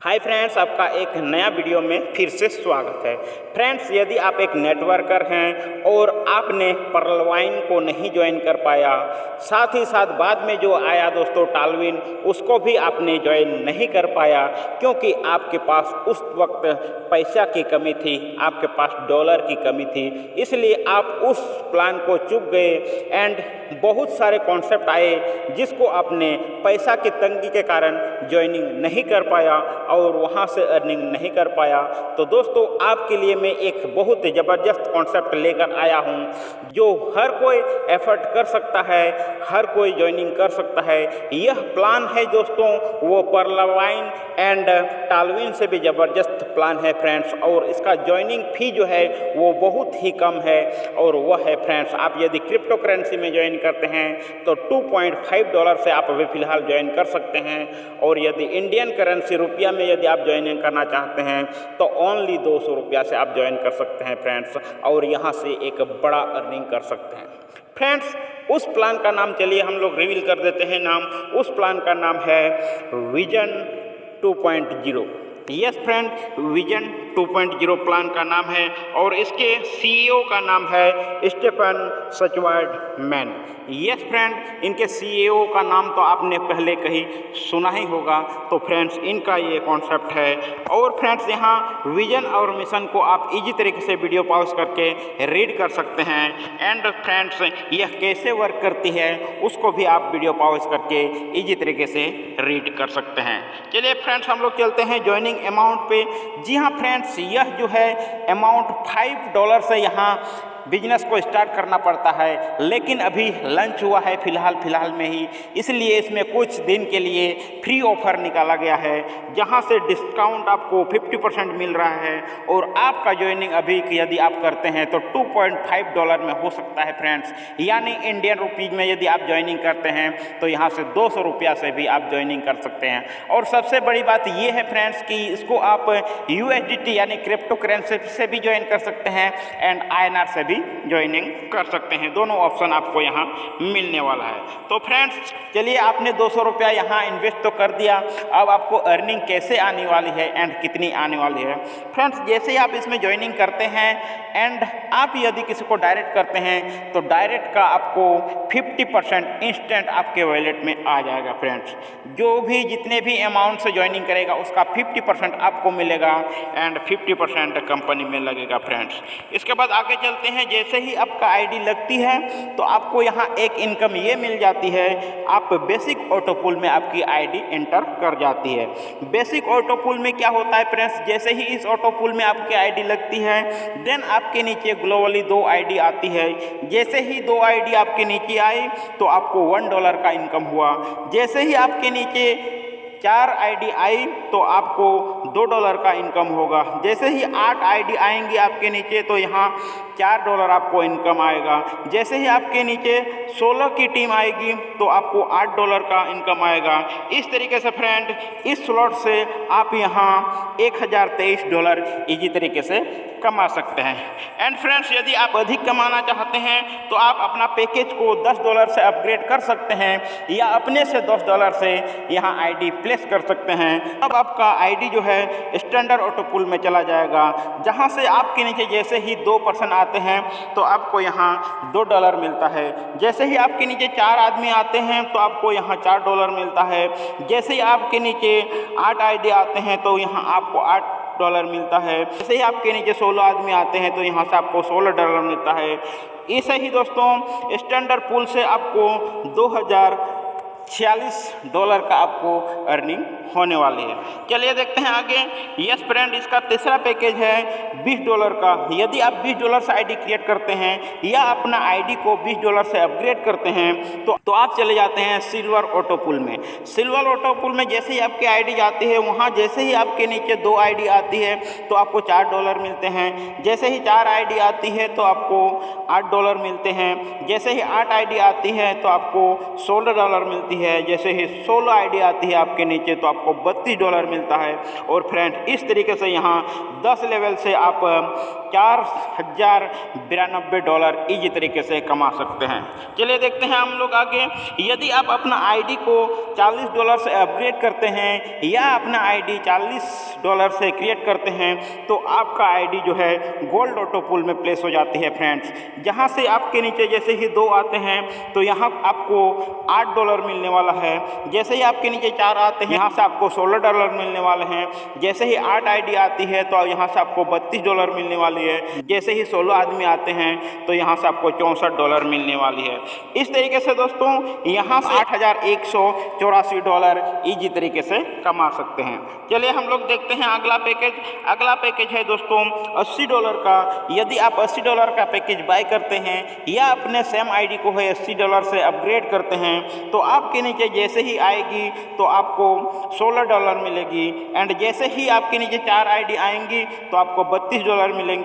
Hi friends, आपका एक नया वीडियो में फिर से स्वागत है। फ्रेंड्स, यदि आप एक नेटवर्कर हैं और आपने पर्लवाइन को नहीं ज्वाइन कर पाया, साथ ही साथ बाद में जो आया दोस्तों टालविन, उसको भी आपने ज्वाइन नहीं कर पाया क्योंकि आपके पास उस वक्त पैसा की कमी थी, आपके पास डॉलर की कमी थी, इसलिए आप उस प्लान को चूक गए एंड बहुत सारे कॉन्सेप्ट आए जिसको आपने पैसा की तंगी के कारण ज्वाइनिंग नहीं कर पाया और वहाँ से अर्निंग नहीं कर पाया। तो दोस्तों, आपके लिए मैं एक बहुत ज़बरदस्त कॉन्सेप्ट लेकर आया हूँ जो हर कोई एफर्ट कर सकता है, हर कोई ज्वाइनिंग कर सकता है। यह प्लान है दोस्तों, वो पर्लवाइन एंड टालविन से भी ज़बरदस्त प्लान है फ्रेंड्स, और इसका ज्वाइनिंग फ़ी जो है वो बहुत ही कम है। और वह है फ्रेंड्स, आप यदि क्रिप्टो करेंसी में ज्वाइन करते हैं तो $2.5 से आप अभी फ़िलहाल ज्वाइन कर सकते हैं, और यदि इंडियन करेंसी रुपया में यदि आप ज्वाइनिंग करना चाहते हैं तो ओनली $200 से आप ज्वाइन कर सकते हैं फ्रेंड्स, और यहाँ से एक बड़ा अर्निंग कर सकते हैं फ्रेंड्स। उस प्लान का नाम चलिए हम लोग रिवील कर देते हैं नाम। उस प्लान का नाम है vision 2.0। Yes friend, vision 2.0 plan का नाम है और इसके सीईओ का नाम है स्टेफन सचवर्ड-मैन। यस फ्रेंड, इनके सीईओ का नाम तो आपने पहले कहीं सुना ही होगा। तो फ्रेंड्स, इनका ये कॉन्सेप्ट है। और फ्रेंड्स, यहाँ विजन और मिशन को आप इजी तरीके से वीडियो पॉज करके रीड कर सकते हैं। एंड फ्रेंड्स, यह कैसे वर्क करती है उसको भी आप वीडियो पॉज करके इजी तरीके से रीड कर सकते हैं। चलिए फ्रेंड्स, हम लोग चलते हैं ज्वाइनिंग अमाउंट पे। जी हाँ फ्रेंड्स, यह जो है अमाउंट $5 से यहाँ बिजनेस को स्टार्ट करना पड़ता है, लेकिन अभी लंच हुआ है फिलहाल में ही, इसलिए इसमें कुछ दिन के लिए फ्री ऑफर निकाला गया है जहां से डिस्काउंट आपको 50% मिल रहा है। और आपका ज्वाइनिंग अभी यदि आप करते हैं तो $2.5 में हो सकता है फ्रेंड्स, यानी इंडियन रुपीज़ में यदि आप ज्वाइनिंग करते हैं तो यहाँ से $200 से भी आप ज्वाइनिंग कर सकते हैं। और सबसे बड़ी बात ये है फ्रेंड्स कि इसको आप USDT यानी क्रिप्टो करेंसी से भी ज्वाइन कर सकते हैं एंड INR से भी ज्वाइनिंग कर सकते हैं। दोनों ऑप्शन आपको यहाँ मिलने वाला है। तो फ्रेंड्स, चलिए, आपने $200 यहाँ इन्वेस्ट तो कर दिया, अब आपको अर्निंग कैसे आने वाली है एंड कितनी आने वाली है। फ्रेंड्स, जैसे ही आप इसमें ज्वाइनिंग करते हैं एंड आप यदि किसी को डायरेक्ट करते हैं तो डायरेक्ट का आपको 50% इंस्टेंट आपके वॉलेट में आ जाएगा फ्रेंड्स। जो भी जितने भी अमाउंट से ज्वाइनिंग करेगा उसका 50% आपको मिलेगा एंड 50% कंपनी में लगेगा फ्रेंड्स। इसके बाद आगे चलते हैं। जैसे ही आपका आईडी लगती है तो आपको यहाँ एक इनकम ये मिल जाती है, आप बेसिक ऑटो पूल में आपकी आईडी एंटर कर जाती है। बेसिक ऑटो पूल में क्या होता है फ्रेंड्स, जैसे ही इस ऑटो पूल में आपकी आईडी लगती है देन आपके नीचे ग्लोबली 2 आईडी आती है। जैसे ही 2 आईडी आपके नीचे आई तो आपको $1 का इनकम हुआ। जैसे ही आपके नीचे 4 आईडी आई तो आपको $2 का इनकम होगा। जैसे ही 8 आईडी आएंगी आपके नीचे तो यहाँ $4 आपको इनकम आएगा। जैसे ही आपके नीचे 16 की टीम आएगी तो आपको $8 का इनकम आएगा। इस तरीके से फ्रेंड, इस स्लॉट से आप यहाँ $1023 इजी तरीके से कमा सकते हैं। एंड फ्रेंड्स, यदि आप अधिक कमाना चाहते हैं तो आप अपना पैकेज को $10 से अपग्रेड कर सकते हैं या अपने से $10 से यहाँ आईडी प्लेस कर सकते हैं। अब आपका आईडी जो है स्टैंडर्ड ऑटो पूल में चला जाएगा, जहाँ से आपके नीचे जैसे ही 2 पर्सन आते हैं तो आपको यहाँ $2 मिलता है। जैसे ही आपके नीचे 4 आदमी आते हैं तो आपको यहाँ $4 मिलता है। जैसे ही आपके नीचे 8 आईडी आते हैं तो यहाँ आपको $8 मिलता है। जैसे ही आपके नीचे 16 आदमी आते हैं तो यहाँ से आपको $16 मिलता है। ऐसे ही दोस्तों, स्टैंडर्ड पूल से आपको $2046 का आपको अर्निंग होने वाली है। चलिए देखते हैं आगे। यस फ्रेंड, इसका तीसरा पैकेज है $20 का। यदि आप $20 से आईडी क्रिएट करते हैं या अपना आईडी को $20 से अपग्रेड करते हैं तो आप चले जाते हैं सिल्वर ऑटो पूल में। सिल्वर ऑटो पूल में जैसे ही आपकी आईडी जाती है, वहाँ जैसे ही आपके नीचे 2 आईडी आती है तो आपको $4 मिलते हैं। जैसे ही 4 आईडी आती है तो आपको $8 मिलते हैं। जैसे ही 8 आईडी आती है तो आपको $16 मिलती है, जैसे ही 16 आईडी आती है आपके नीचे तो आपको $32 मिलता है। और फ्रेंड इस तरीके से यहाँ 10 लेवल से आप $4092 ईजी तरीके से कमा सकते हैं। चलिए देखते हैं हम लोग आगे। यदि आप अपना आईडी को $40 से अपग्रेड करते हैं या अपना आईडी $40 से क्रिएट करते हैं तो आपका आईडी जो है गोल्ड ऑटो पूल में प्लेस हो जाती है फ्रेंड्स। जहां से आपके नीचे जैसे ही 2 आते हैं तो यहां आपको $8 मिलने वाला है। जैसे ही आपके नीचे 4 आते हैं यहाँ से आपको $16 मिलने वाले हैं। जैसे ही 8 आईडी आती है तो यहाँ से आपको $32 मिलने वाली है। जैसे ही 16 आदमी आते हैं तो यहाँ से आपको $64 मिलने वाली है। इस तरीके से दोस्तों यहाँ से $8,184 ईजी तरीके से कमा सकते हैं। चलिए हम लोग देखते हैं अगला पैकेज। अगला पैकेज है दोस्तों $80 का। यदि आप $80 का पैकेज बाय करते हैं या अपने सेम आईडी को है $80 से अपग्रेड करते हैं तो आपके नीचे जैसे ही आएगी तो आपको $16 मिलेगी। एंड जैसे ही आपके नीचे 4 आईडी आएंगी तो आपको $32 मिलेंगी।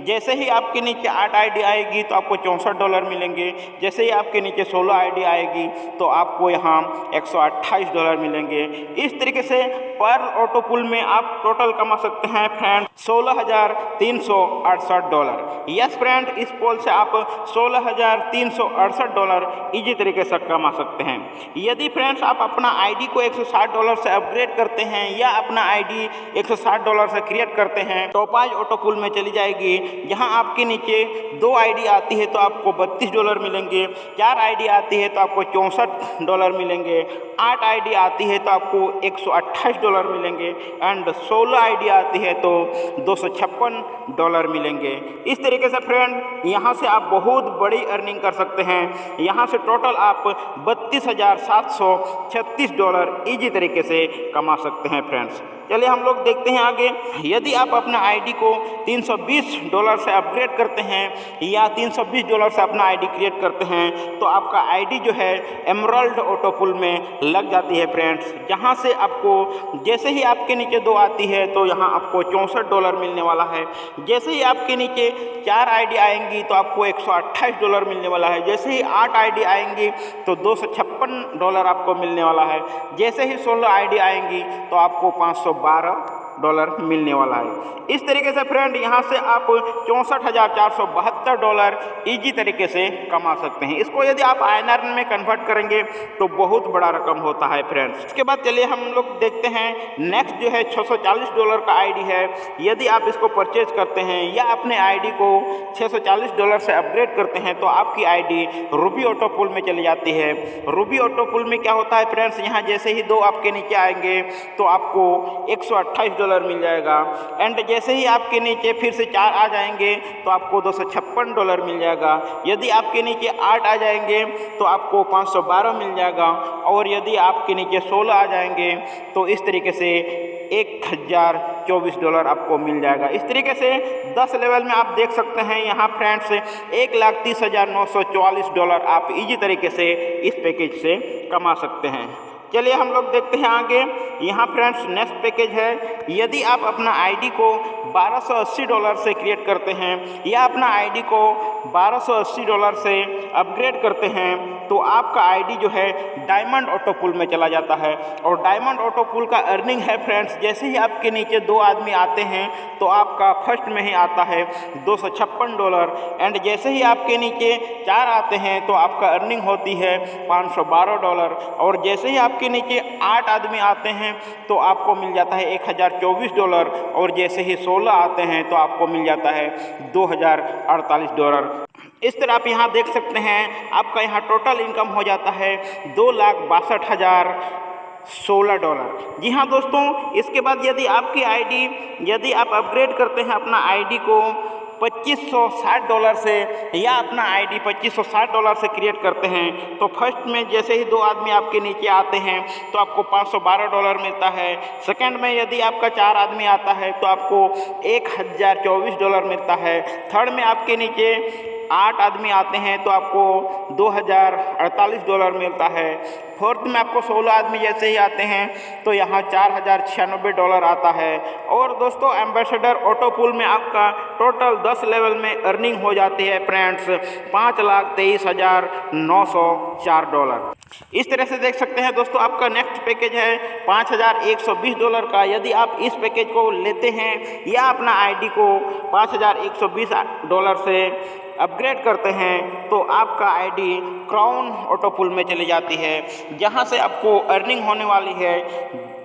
जैसे ही आपके नीचे 8 आईडी आएगी तो आपको $64 मिलेंगे। जैसे ही आपके नीचे 16 आईडी आएगी तो आपको यहाँ $128 मिलेंगे। इस तरीके से पर्ल ऑटो पूल में आप टोटल कमा सकते हैं फ्रेंड $16,368। यस फ्रेंड, इस पोल से आप $16,368 ईजी तरीके से कमा सकते हैं। यदि फ्रेंड्स आप अपना आईडी को $160 से अपग्रेड करते हैं या अपना आईडी $160 से क्रिएट करते हैं तो टोपाज ऑटो पूल में चली जाएगी। जहां आपके नीचे 2 आईडी आती है तो आपको $32 मिलेंगे। 4 आईडी आती है तो आपको $64 मिलेंगे। 8 आईडी आती है तो आपको $128 मिलेंगे। एंड 16 आईडी आती है तो $256 मिलेंगे। इस तरीके से फ्रेंड यहाँ से आप बहुत बड़ी अर्निंग कर सकते हैं। यहाँ से टोटल आप $32,736 ईजी तरीके से कमा सकते हैं फ्रेंड्स। चलिए हम लोग देखते हैं आगे। यदि आप अपना आईडी को $320 से अपग्रेड करते हैं या $320 से अपना आईडी क्रिएट करते हैं तो आपका आईडी जो है एमराल्ड ऑटो पूल में लग जाती है फ्रेंड्स। जहां से आपको जैसे ही आपके नीचे 2 आती है तो यहां आपको $64 मिलने वाला है। जैसे ही आपके नीचे 4 आईडी आएंगी तो आपको $128 मिलने वाला है। जैसे ही 8 आईडी आएंगी तो $256 आपको मिलने वाला है। जैसे ही 16 आईडी आएंगी तो आपको $512 मिलने वाला है। इस तरीके से फ्रेंड यहाँ से आप $64,472 ईजी तरीके से कमा सकते हैं। इसको यदि आप INR में कन्वर्ट करेंगे तो बहुत बड़ा रकम होता है फ्रेंड्स। इसके बाद चलिए हम लोग देखते हैं नेक्स्ट जो है $640 का आईडी है। यदि आप इसको परचेज करते हैं या अपने आईडी को $640 से अपग्रेड करते हैं तो आपकी आईडी रूबी ऑटो पूल में चली जाती है। रूबी ऑटो पूल में क्या होता है फ्रेंड्स, यहाँ जैसे ही 2 आपके नीचे आएंगे तो आपको $128 मिल जाएगा। एंड जैसे ही आपके नीचे फिर से 4 आ जाएंगे तो आपको $256 मिल जाएगा। यदि आपके नीचे 8 आ जाएंगे तो आपको $512 मिल जाएगा। और यदि आपके नीचे 16 आ जाएंगे तो इस तरीके से $1,024 आपको मिल जाएगा। इस तरीके से 10 लेवल में आप देख सकते हैं यहाँ फ्रेंड्स $1,30,944 आप इजी तरीके से इस पैकेज से कमा सकते हैं। चलिए हम लोग देखते हैं आगे। यहाँ फ्रेंड्स नेक्स्ट पैकेज है। यदि आप अपना आईडी को $1280 से क्रिएट करते हैं या अपना आईडी को $1280 से अपग्रेड करते हैं तो आपका आईडी जो है डायमंड ऑटो पूल में चला जाता है। और डायमंड ऑटो पूल का अर्निंग है फ्रेंड्स, जैसे ही आपके नीचे 2 आदमी आते हैं तो आपका फर्स्ट में ही आता है $256। एंड जैसे ही आपके नीचे 4 आते हैं तो आपका अर्निंग होती है $512। और जैसे ही आपके नीचे 8 आदमी आते हैं तो आपको मिल जाता है $1,024। और जैसे ही 16 आते हैं तो आपको मिल जाता है $2,048। इस तरह आप यहाँ देख सकते हैं आपका यहाँ टोटल इनकम हो जाता है $2,62,016। जी हाँ दोस्तों, इसके बाद यदि आपकी आईडी यदि आप अपग्रेड करते हैं अपना आईडी को $2,560 से या अपना आईडी $2,560 से क्रिएट करते हैं तो फर्स्ट में जैसे ही 2 आदमी आपके नीचे आते हैं तो आपको $512 मिलता है। सेकंड में यदि आपका 4 आदमी आता है तो आपको $1,024 मिलता है। थर्ड में आपके नीचे 8 आदमी आते हैं तो आपको $2048 मिलता है। फोर्थ में आपको 16 आदमी जैसे ही आते हैं तो यहाँ $4096 आता है। और दोस्तों एम्बेसडर ऑटो पूल में आपका टोटल 10 लेवल में अर्निंग हो जाती है फ्रेंड्स $5,23,904। इस तरह से देख सकते हैं दोस्तों, आपका नेक्स्ट पैकेज है $5,120 का। यदि आप इस पैकेज को लेते हैं या अपना आईडी को $5,120 से अपग्रेड करते हैं तो आपका आईडी क्राउन ऑटो पूल में चली जाती है, जहां से आपको अर्निंग होने वाली है।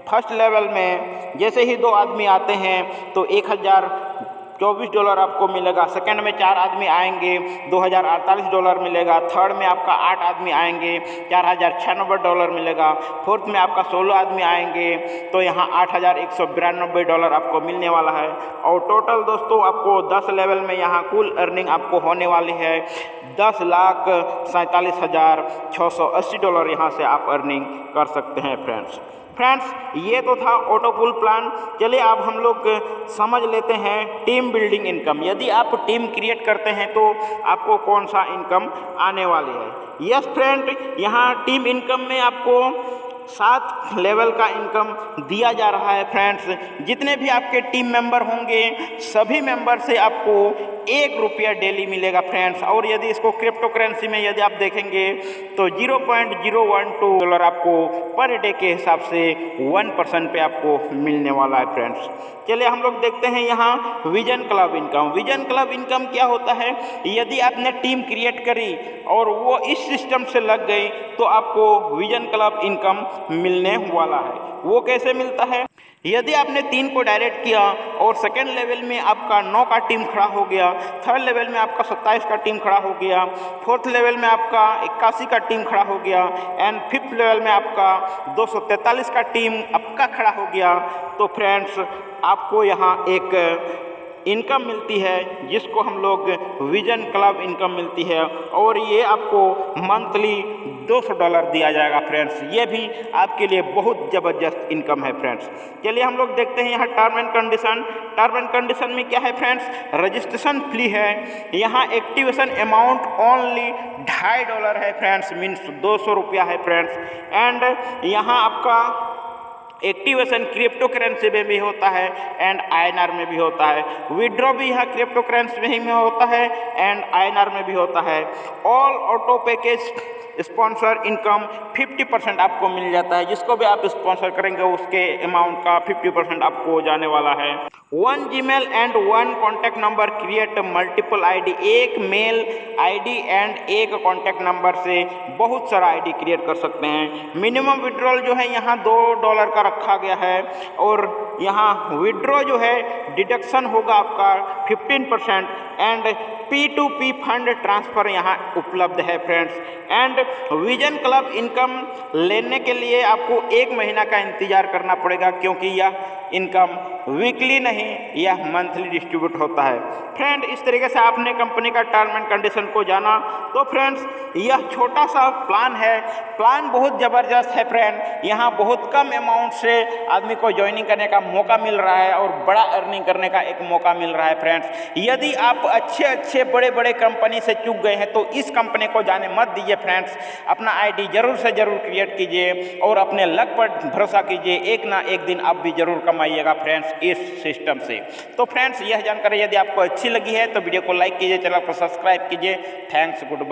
फर्स्ट लेवल में जैसे ही 2 आदमी आते हैं तो $1,024 आपको मिलेगा। सेकंड में 4 आदमी आएंगे $2,048 मिलेगा। थर्ड में आपका 8 आदमी आएंगे $4,096 मिलेगा। फोर्थ में आपका 16 आदमी आएंगे तो यहाँ $8,192 आपको मिलने वाला है। और टोटल दोस्तों आपको 10 लेवल में यहाँ कुल अर्निंग आपको होने वाली है $10,47,680। यहाँ से आप अर्निंग कर सकते हैं फ्रेंड्स ये तो था ऑटो पूल प्लान। चलिए अब हम लोग समझ लेते हैं टीम बिल्डिंग इनकम। यदि आप टीम क्रिएट करते हैं तो आपको कौन सा इनकम आने वाली है। यस फ्रेंड, यहाँ टीम इनकम में आपको 7 लेवल का इनकम दिया जा रहा है फ्रेंड्स। जितने भी आपके टीम मेंबर होंगे सभी मेंबर से आपको ₹1 डेली मिलेगा फ्रेंड्स। और यदि इसको क्रिप्टो करेंसी में यदि आप देखेंगे तो $0.012 आपको पर डे के हिसाब से 1% पे आपको मिलने वाला है फ्रेंड्स। चलिए हम लोग देखते हैं यहाँ vision club income. Vision club income क्या होता है। यदि आपने टीम क्रिएट करी और वो इस सिस्टम से लग गई तो आपको विजन क्लब इनकम मिलने वाला है। वो कैसे मिलता है। यदि आपने 3 को डायरेक्ट किया और सेकेंड लेवल में आपका 9 का टीम खड़ा हो गया, थर्ड लेवल में आपका 27 का टीम खड़ा हो गया, फोर्थ लेवल में आपका 81 का टीम खड़ा हो गया एंड फिफ्थ लेवल में आपका 243 का टीम आपका खड़ा हो गया, तो फ्रेंड्स आपको यहाँ एक इनकम मिलती है जिसको हम लोग विजन क्लब इनकम मिलती है। और ये आपको मंथली $200 दिया जाएगा फ्रेंड्स। ये भी आपके लिए बहुत ज़बरदस्त इनकम है फ्रेंड्स। चलिए हम लोग देखते हैं यहाँ term and condition. Term and condition में क्या है फ्रेंड्स, रजिस्ट्रेशन फ्री है। यहाँ एक्टिवेशन अमाउंट ओनली $2.5 है फ्रेंड्स, मीन्स ₹200 है फ्रेंड्स। एंड यहाँ आपका एक्टिवेशन क्रिप्टो करेंसी में भी होता है एंड INR में भी होता है। विड्रॉ भी यहाँ क्रिप्टो करेंसी में होता है एंड INR में भी होता है। All auto package sponsor income 50% आपको मिल जाता है। जिसको भी आप स्पॉन्सर करेंगे उसके अमाउंट का 50% आपको जाने वाला है। 1 Gmail and 1 contact number create multiple ID. एक मेल आईडी एंड एक कॉन्टैक्ट नंबर से बहुत सारा आईडी क्रिएट कर सकते हैं। मिनिमम विड्रॉल जो है यहाँ $2 का रखा गया है। और यहाँ विड्रॉ जो है डिडक्शन होगा आपका 15% एंड P2P फंड ट्रांसफ़र यहाँ उपलब्ध है friends. And vision club income लेने के लिए आपको 1 महीना का इंतज़ार करना पड़ेगा, क्योंकि यह इनकम वीकली नहीं, यह मंथली डिस्ट्रीब्यूट होता है फ्रेंड। इस तरीके से आपने कंपनी का टर्म एंड कंडीशन को जाना। तो फ्रेंड्स यह छोटा सा प्लान है, प्लान बहुत ज़बरदस्त है फ्रेंड। यहाँ बहुत कम अमाउंट से आदमी को ज्वाइनिंग करने का मौका मिल रहा है और बड़ा अर्निंग करने का एक मौका मिल रहा है फ्रेंड्स। यदि आप अच्छे बड़े कंपनी से चूक गए हैं तो इस कंपनी को जाने मत दीजिए फ्रेंड्स। अपना आईडी जरूर से ज़रूर क्रिएट कीजिए और अपने लक पर भरोसा कीजिए। एक ना एक दिन आप भी ज़रूर कमाइएगा फ्रेंड्स इस सिस्टम से। तो फ्रेंड्स यह जानकारी यदि आपको अच्छी लगी है तो वीडियो को लाइक कीजिए, चैनल को सब्सक्राइब कीजिए। Thanks, good bye.